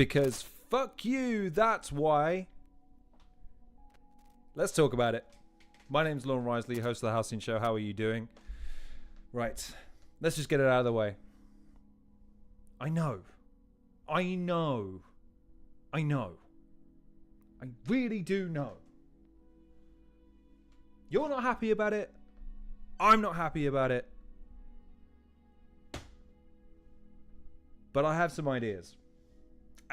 Because fuck you, that's why. Let's talk about it. My name's Lauren Risley, host of the Halcyon Show. How are you doing? Right, let's just get it out of the way. I know. I really do know. You're not happy about it. I'm not happy about it. But I have some ideas.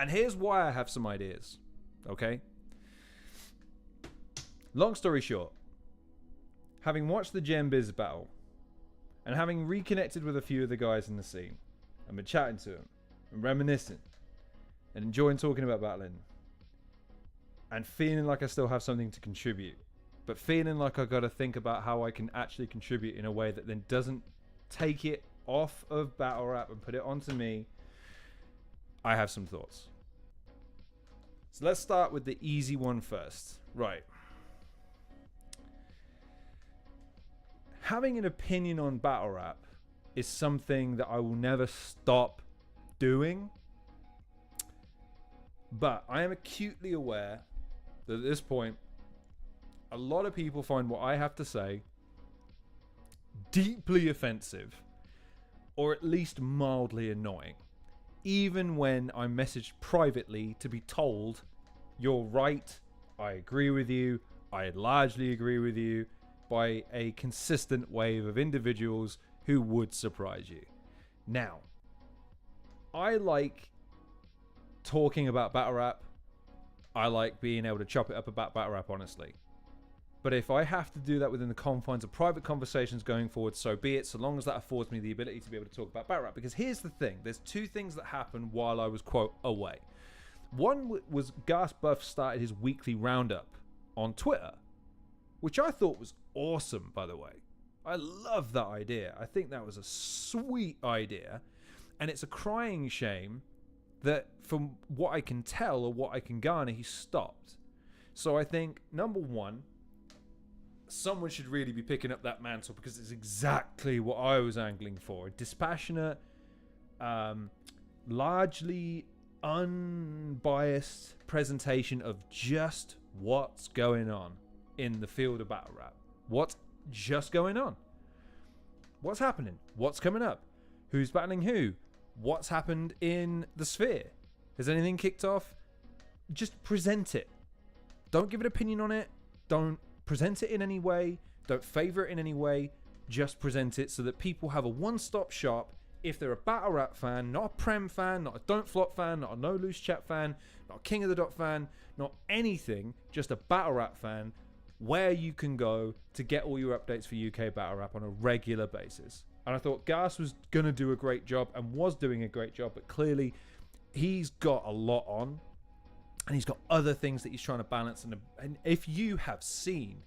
And here's why I have some ideas. Okay? Long story short, having watched the Gen Biz battle and having reconnected with a few of the guys in the scene and been chatting to them and reminiscing and enjoying talking about battling and feeling like I still have something to contribute, but feeling like I've got to think about how I can actually contribute in a way that then doesn't take it off of battle rap and put it onto me, I have some thoughts. So let's start with the easy one first. Right. Having an opinion on battle rap is something that I will never stop doing. But I am acutely aware that at this point, a lot of people find what I have to say deeply offensive, or at least mildly annoying. Even when I'm messaged privately to be told, you're right, I agree with you, I largely agree with you, by a consistent wave of individuals who would surprise you. Now, I like talking about battle rap. I like being able to chop it up about battle rap, honestly. But if I have to do that within the confines of private conversations going forward, so be it, so long as that affords me the ability to be able to talk about battle rap. Because here's the thing. There's two things that happened while I was, quote, away. One was Gas Buff started his weekly roundup on Twitter, which I thought was awesome, by the way. I love that idea. I think that was a sweet idea. And it's a crying shame that from what I can tell or what I can garner, he stopped. So I think, number one, someone should really be picking up that mantle because it's exactly what I was angling for. A dispassionate, largely unbiased presentation of just what's going on in the field of battle rap. What's just going on? What's happening? What's coming up? Who's battling who? What's happened in the sphere? Has anything kicked off? Just present it. Don't give an opinion on it. Don't present it in any way. Don't favor it in any way. Just present it so that people have a one-stop shop. If they're a battle rap fan, not a Prem fan, not a Don't Flop fan, not a No Loose Chat fan, not a King of the Dot fan, not anything, just a battle rap fan, where you can go to get all your updates for UK battle rap on a regular basis. And I thought Gas was going to do a great job and was doing a great job, but clearly he's got a lot on and he's got other things that he's trying to balance. And if you have seen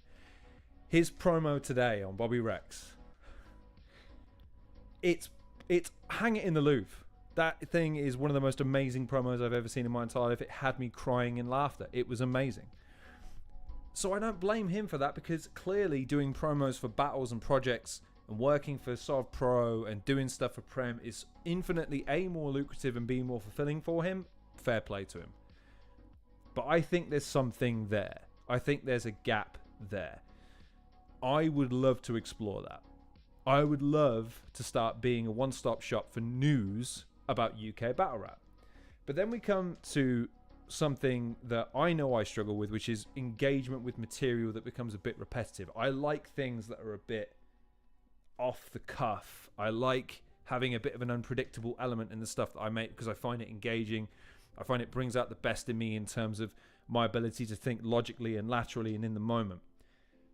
his promo today on Bobby Rex, it's hang it in the Louvre. That thing is one of the most amazing promos I've ever seen in my entire life. It had me crying in laughter. It was amazing. So I don't blame him for that, because clearly doing promos for battles and projects and working for Sov Pro and doing stuff for Prem is infinitely A, more lucrative, and B, more fulfilling for him. Fair play to him. But I think there's something there. I think there's a gap there. I would love to explore that. I would love to start being a one-stop shop for news about UK battle rap. But then we come to something that I know I struggle with, which is engagement with material that becomes a bit repetitive. I like things that are a bit off the cuff. I like having a bit of an unpredictable element in the stuff that I make because I find it engaging. I find it brings out the best in me in terms of my ability to think logically and laterally and in the moment.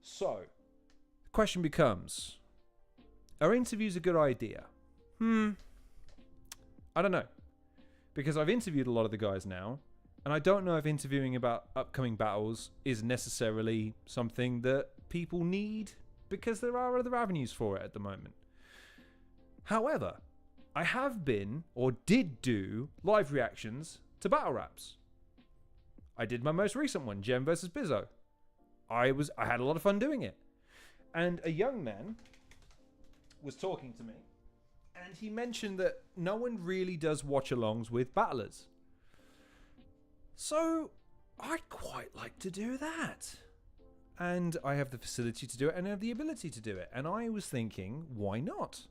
So, the question becomes, are interviews a good idea? I don't know. Because I've interviewed a lot of the guys now, and I don't know if interviewing about upcoming battles is necessarily something that people need, because there are other avenues for it at the moment. However, I have been, or did do, live reactions to battle raps. I did my most recent one, Gem versus Bizzo. I had a lot of fun doing it. And a young man was talking to me, and he mentioned that no one really does watch-alongs with battlers. So I'd quite like to do that. And I have the facility to do it and I have the ability to do it. And I was thinking, why not?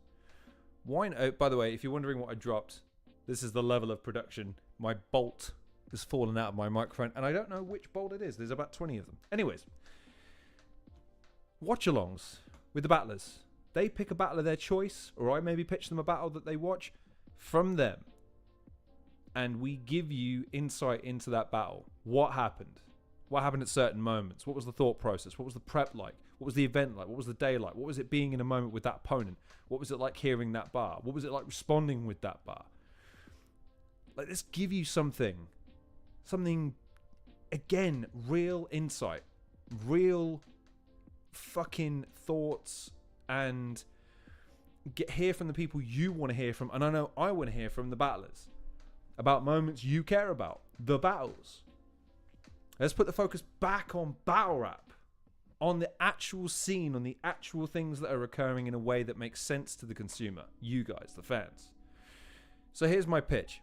Why not? Oh, by the way, if you're wondering what I dropped, this is the level of production. My bolt has fallen out of my microphone and I don't know which bolt it is. There's about 20 of them. Anyways, watch-alongs with the battlers. They pick a battle of their choice, or I maybe pitch them a battle that they watch from them. And we give you insight into that battle. What happened? What happened at certain moments? What was the thought process? What was the prep like? What was the event like? What was the day like? What was it being in a moment with that opponent? What was it like hearing that bar? What was it like responding with that bar? Like, let's give you something, again, real insight, real fucking thoughts, and hear from the people you want to hear from. And I know I want to hear from the battlers about moments you care about, the battles. Let's put the focus back on battle rap, on the actual scene, on the actual things that are occurring in a way that makes sense to the consumer, you guys, the fans. So here's my pitch.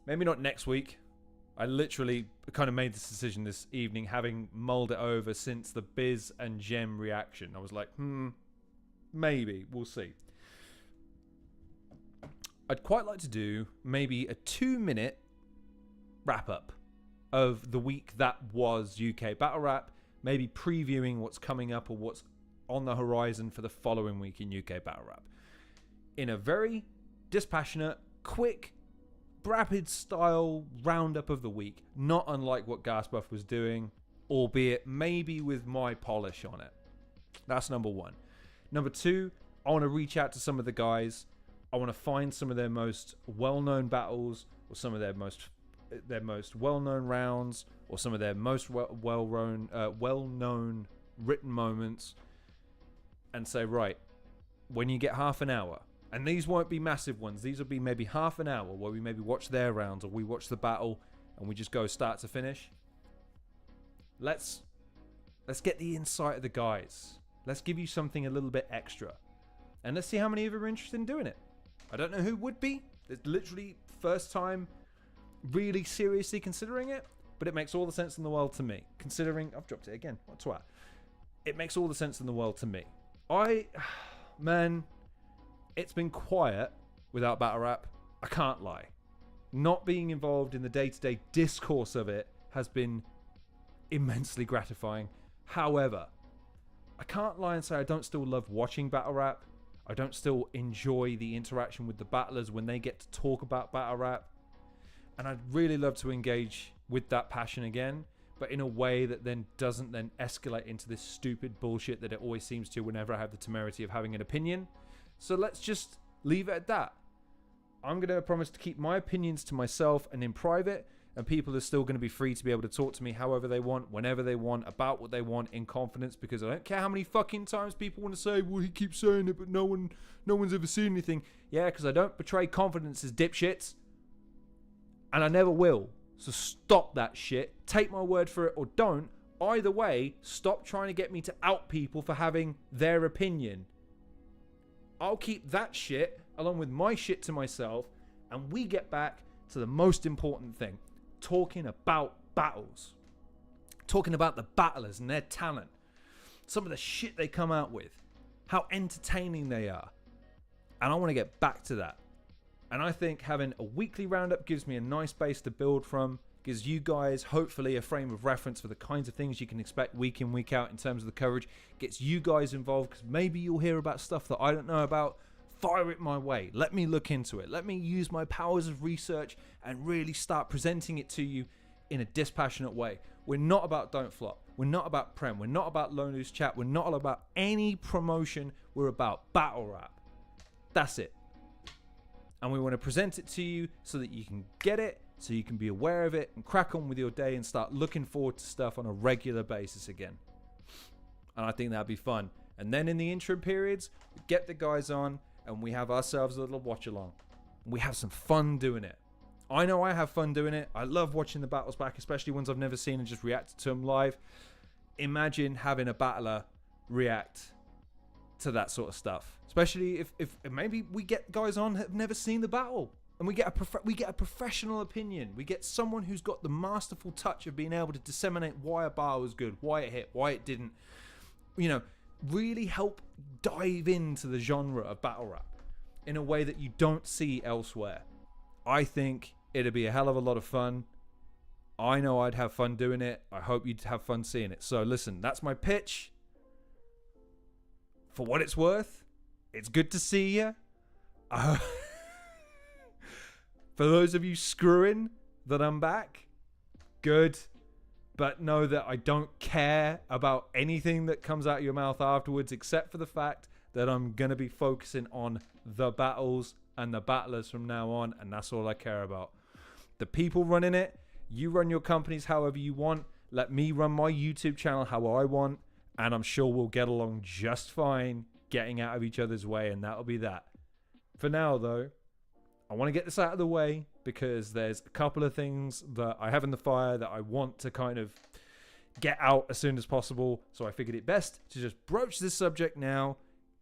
Maybe not next week. I literally kind of made this decision this evening, having mulled it over since the Biz and Gem reaction. I was like, maybe. We'll see. I'd quite like to do maybe a 2-minute wrap-up of the week that was UK Battle Rap, maybe previewing what's coming up or what's on the horizon for the following week in UK Battle Rap. In a very dispassionate, quick, rapid style roundup of the week, not unlike what Gasbuff was doing, albeit maybe with my polish on it. That's number one. Number two, I want to reach out to some of the guys. I want to find some of their most well-known battles, or some of their most well-known rounds, or some of their most well-known written moments, and say, right, when you get half an hour, and these won't be massive ones, these will be maybe half an hour where we maybe watch their rounds, or we watch the battle and we just go start to finish. Let's get the insight of the guys. Let's give you something a little bit extra, and let's see how many of you are interested in doing it. I don't know who would be. It's literally first time really seriously considering it, but it makes all the sense in the world to me. Considering I've dropped it again. What twat? It makes all the sense in the world to me. Man, it's been quiet without battle rap. I can't lie. Not being involved in the day-to-day discourse of it has been immensely gratifying. However, I can't lie and say I don't still love watching battle rap. I don't still enjoy the interaction with the battlers when they get to talk about battle rap. And I'd really love to engage with that passion again, but in a way that then doesn't then escalate into this stupid bullshit that it always seems to whenever I have the temerity of having an opinion. So let's just leave it at that. I'm going to promise to keep my opinions to myself and in private, and people are still going to be free to be able to talk to me however they want, whenever they want, about what they want, in confidence, because I don't care how many fucking times people want to say, well, he keeps saying it, but no one's ever seen anything. Yeah, because I don't betray confidence as dipshits, and I never will. So stop that shit. Take my word for it or don't. Either way, stop trying to get me to out people for having their opinion. I'll keep that shit along with my shit to myself, and we get back to the most important thing. Talking about battles. Talking about the battlers and their talent. Some of the shit they come out with. How entertaining they are. And I want to get back to that. And I think having a weekly roundup gives me a nice base to build from. Gives you guys, hopefully, a frame of reference for the kinds of things you can expect week in, week out in terms of the coverage. Gets you guys involved, because maybe you'll hear about stuff that I don't know about. Fire it my way. Let me look into it. Let me use my powers of research and really start presenting it to you in a dispassionate way. We're not about Don't Flop. We're not about Prem. We're not about Low News Chat. We're not about any promotion. We're about battle rap. That's it. And we want to present it to you so that you can get it, so you can be aware of it and crack on with your day and start looking forward to stuff on a regular basis again. And I think that'd be fun. And then in the interim periods, we get the guys on and we have ourselves a little watch along. We have some fun doing it. I know I have fun doing it. I love watching the battles back, especially ones I've never seen and just reacted to them live. Imagine having a battler react to that sort of stuff. Especially if maybe we get guys on that have never seen the battle. And we get a professional opinion. We get someone who's got the masterful touch of being able to disseminate why a bar was good, why it hit, why it didn't. You know, really help dive into the genre of battle rap in a way that you don't see elsewhere. I think it'd be a hell of a lot of fun. I know I'd have fun doing it. I hope you'd have fun seeing it. So listen, that's my pitch. For what it's worth, it's good to see you. For those of you screwing that I'm back, good. But know that I don't care about anything that comes out of your mouth afterwards, except for the fact that I'm going to be focusing on the battles and the battlers from now on. And that's all I care about. The people running it, you run your companies however you want. Let me run my YouTube channel how I want. And I'm sure we'll get along just fine, getting out of each other's way. And that'll be that. For now, though, I want to get this out of the way because there's a couple of things that I have in the fire that I want to kind of get out as soon as possible. So I figured it best to just broach this subject now,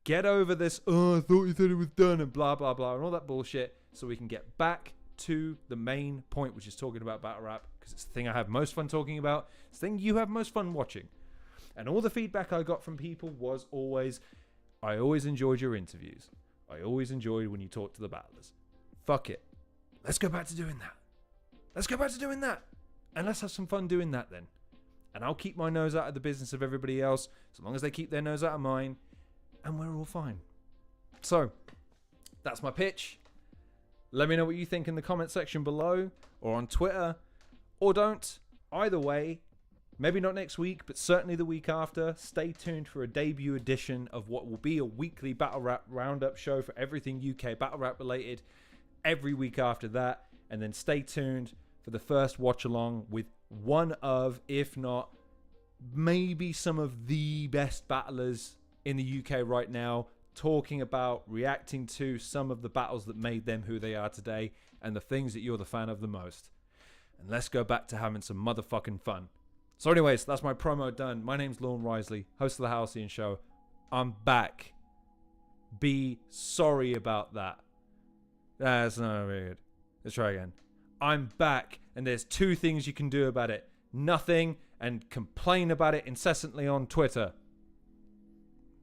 get over this, oh, I thought you said it was done, and blah, blah, blah, and all that bullshit, so we can get back to the main point, which is talking about battle rap, because it's the thing I have most fun talking about. It's the thing you have most fun watching. And all the feedback I got from people was always, I always enjoyed your interviews. I always enjoyed when you talked to the battlers. Fuck it. Let's go back to doing that. Let's go back to doing that. And let's have some fun doing that then. And I'll keep my nose out of the business of everybody else, so long as they keep their nose out of mine, and we're all fine. So, that's my pitch. Let me know what you think in the comment section below, or on Twitter, or don't. Either way, maybe not next week, but certainly the week after. Stay tuned for a debut edition of what will be a weekly battle rap roundup show for everything UK battle rap related every week after that. And then stay tuned for the first watch along with one of, if not maybe some of the best battlers in the UK right now, talking about, reacting to some of the battles that made them who they are today and the things that you're the fan of the most. And let's go back to having some motherfucking fun. So anyways, that's my promo done. My name's Lorne Risley, host of the Halcyon Show. I'm back. Be sorry about that. That's not weird. Let's try again. I'm back, and there's two things you can do about it. Nothing, and complain about it incessantly on Twitter.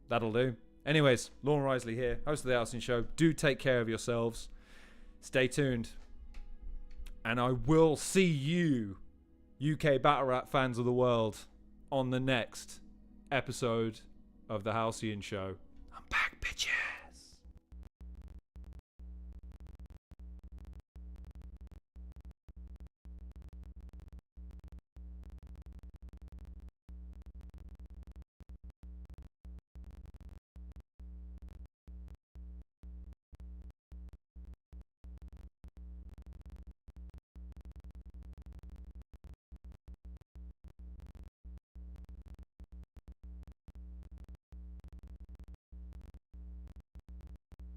That'll do. Anyways, Lorne Risley here, host of the Halcyon Show. Do take care of yourselves. Stay tuned. And I will see you, UK battle rap fans of the world, on the next episode of the Halcyon Show. I'm back, bitches.